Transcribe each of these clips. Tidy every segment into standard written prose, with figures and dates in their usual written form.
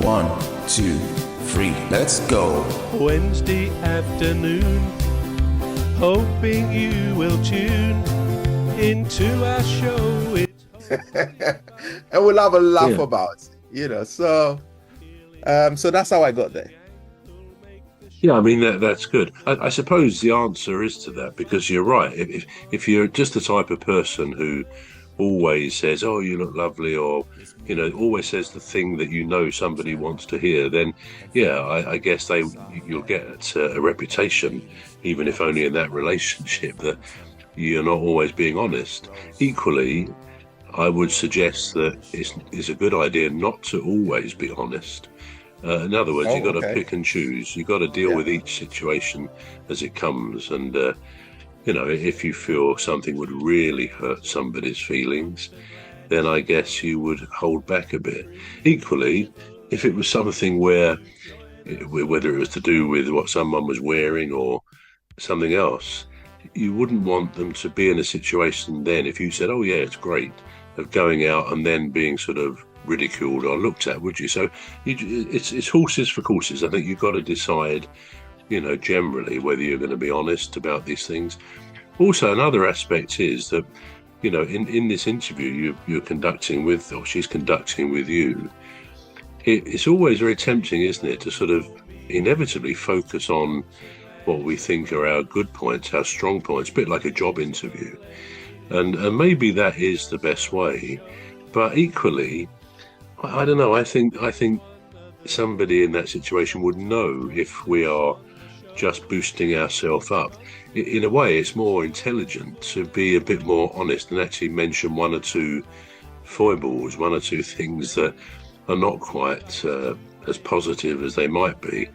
1, 2, 3, let's go. Wednesday afternoon, hoping you will tune into our show. And we'll have a laugh about it, you know. So that's how I got there. Yeah, I mean that's good. I suppose the answer is to that, because you're right. If you're just the type of person who always says, "Oh, you look lovely," or always says the thing that somebody wants to hear, then I guess you'll get a reputation, even if only in that relationship, that you're not always being honest. Equally, I would suggest that it's a good idea not to always be honest. In other words, you've got to pick and choose. You've got to deal with each situation as it comes. And, if you feel something would really hurt somebody's feelings, then I guess you would hold back a bit. Equally, if it was something whether it was to do with what someone was wearing or something else, you wouldn't want them to be in a situation then, if you said, "Oh, yeah, it's great," of going out and then being sort of ridiculed or looked at, would you? So it's horses for courses. I think you've got to decide, generally whether you're going to be honest about these things. Also, another aspect is that, in this interview you're conducting with, or she's conducting with you, it's always very tempting, isn't it, to sort of inevitably focus on what we think are our good points, our strong points, a bit like a job interview. And maybe that is the best way. But equally, I don't know, I think somebody in that situation would know if we are just boosting ourselves up. In a way, it's more intelligent to be a bit more honest and actually mention one or two foibles, one or two things that are not quite as positive as they might be.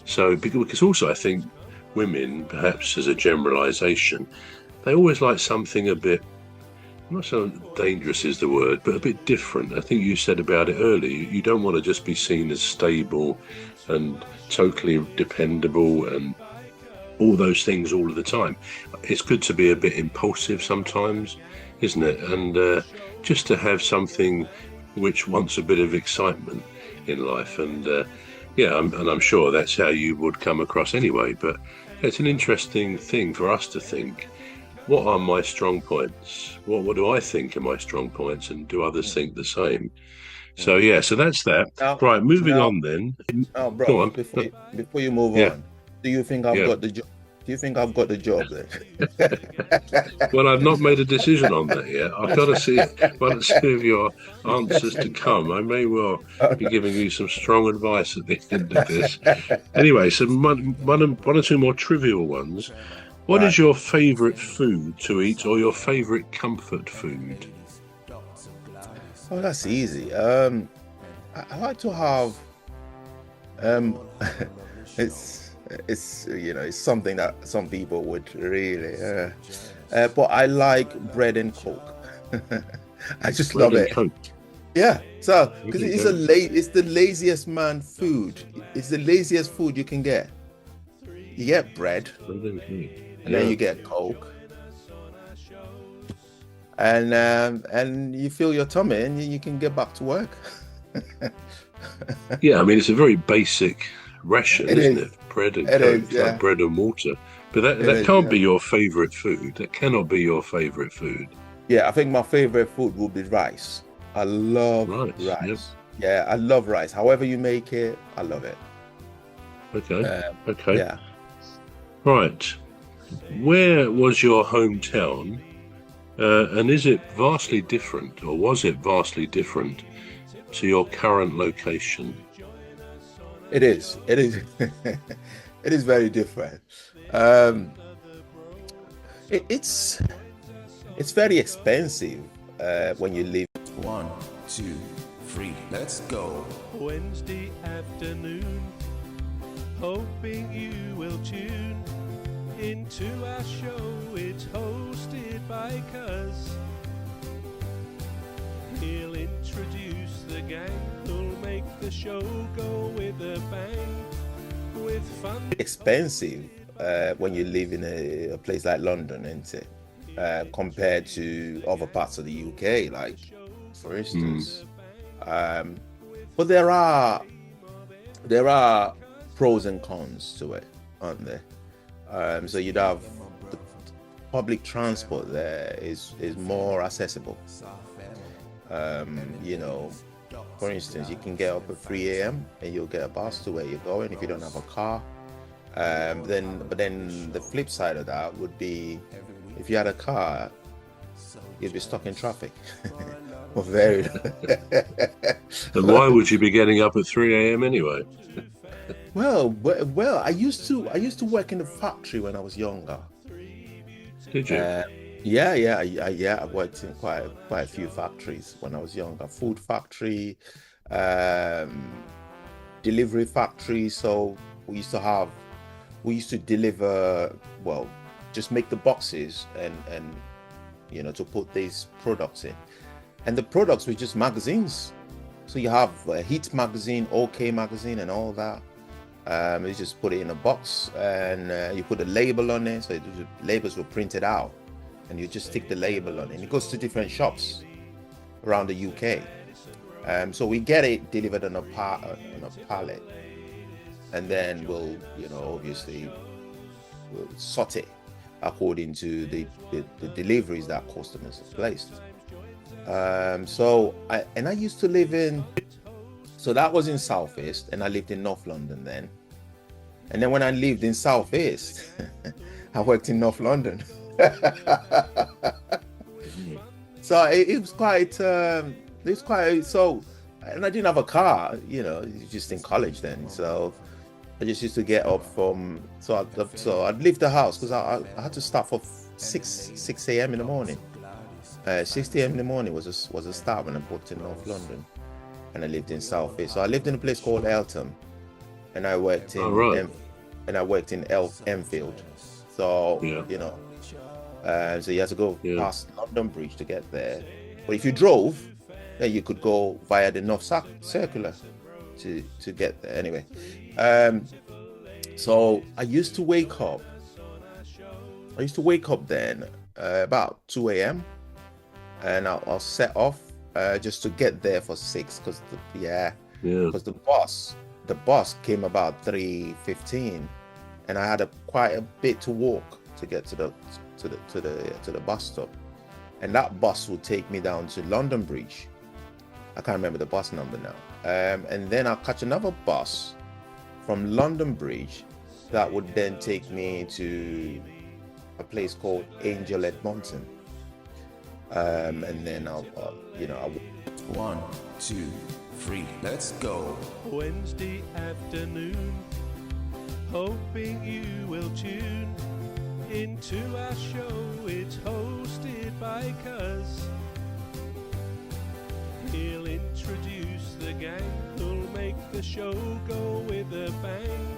So, because also I think women, perhaps as a generalisation, they always like something a bit, not so dangerous is the word, but a bit different. I think you said about it earlier, you don't want to just be seen as stable and totally dependable and all those things all of the time. It's good to be a bit impulsive sometimes, isn't it? And just to have something which wants a bit of excitement in life. And I'm sure that's how you would come across anyway. But it's an interesting thing for us to think, what are my strong points? What do I think are my strong points? And do others think the same? So, so that's that. Right, moving on then. Oh, bro, go on. Before you move on, do you think I've got the job? Do you think I've got the job then? Well, I've not made a decision on that yet. I've got to see one of your answers to come. I may well be giving you some strong advice at the end of this. Anyway, so one or two more trivial ones. What is your favourite food to eat, or your favourite comfort food? Oh, that's easy. I like to have. It's something that some people would really. But I like bread and Coke. I just love it. Coke. Yeah. So because it's the laziest man food. It's the laziest food you can get. You get bread. And then you get Coke, and you fill your tummy, and you can get back to work. Yeah, I mean, it's a very basic ration, isn't it? Bread and Coke, like bread and water. But that can't be your favourite food. That cannot be your favourite food. Yeah, I think my favourite food would be rice. I love rice. Yep. Yeah, I love rice. However you make it, I love it. Okay. Okay. Yeah. Right. Where was your hometown, and is it vastly different, or was it vastly different to your current location? It is. It is. It is very different. It's very expensive when you live. 1, 2, 3, let's go. Wednesday afternoon, hoping you will tune into our show. It's hosted by Cuz. He'll introduce the gang who'll make the show go with a bang, with fun. Expensive when you live in a place like London, isn't it? Compared to other parts of the UK, like for instance. But there are there are pros and cons to it, aren't there? So you'd have the public transport there is more accessible. You know, for instance, you can get up at 3 a.m. and you'll get a bus to where you're going if you don't have a car. But then the flip side of that would be, if you had a car, you'd be stuck in traffic. Well, very. And why would you be getting up at 3 a.m. anyway? Well, I used to work in the factory when I was younger. Did you? I worked in quite a few factories when I was younger. Food factory, delivery factory. So we used to deliver, well, just make the boxes and you know, to put these products in. And the products were just magazines. So you have a Heat magazine, OK magazine, and all that. You just put it in a box and you put a label on it. So the labels were printed out, and you just stick the label on it. And it goes to different shops around the UK. So we get it delivered on a pallet, and then we'll, you know, obviously we'll sort it according to the deliveries that customers have placed. So I used to live in, so that was in South East, and I lived in North London then. And then when I lived in South East, I worked in North London. So it was quite, and I didn't have a car, you know, just in college then. So I just used to get up from, so I'd leave the house because I had to start for 6 a.m. in the morning. 6 a.m. in the morning was a start when I worked in North London, and I lived in South East. So I lived in a place called Eltham, and I worked in Enfield. So you know, so you had to go past London Bridge to get there. But if you drove, then you could go via the North Circular to get there. Anyway, so I used to wake up then about 2 a.m. and I'll set off just to get there for 6, because the bus came about 3:15, and I had quite a bit to walk to get to the bus stop, and that bus would take me down to London Bridge. I can't remember the bus number now, and then I'll catch another bus from London Bridge that would then take me to a place called Angel Edmonton. And then I'll 1, 2, 3, let's go. Wednesday afternoon, hoping you will tune into our show. It's hosted by Cuz. He'll introduce the gang who'll make the show go with a bang.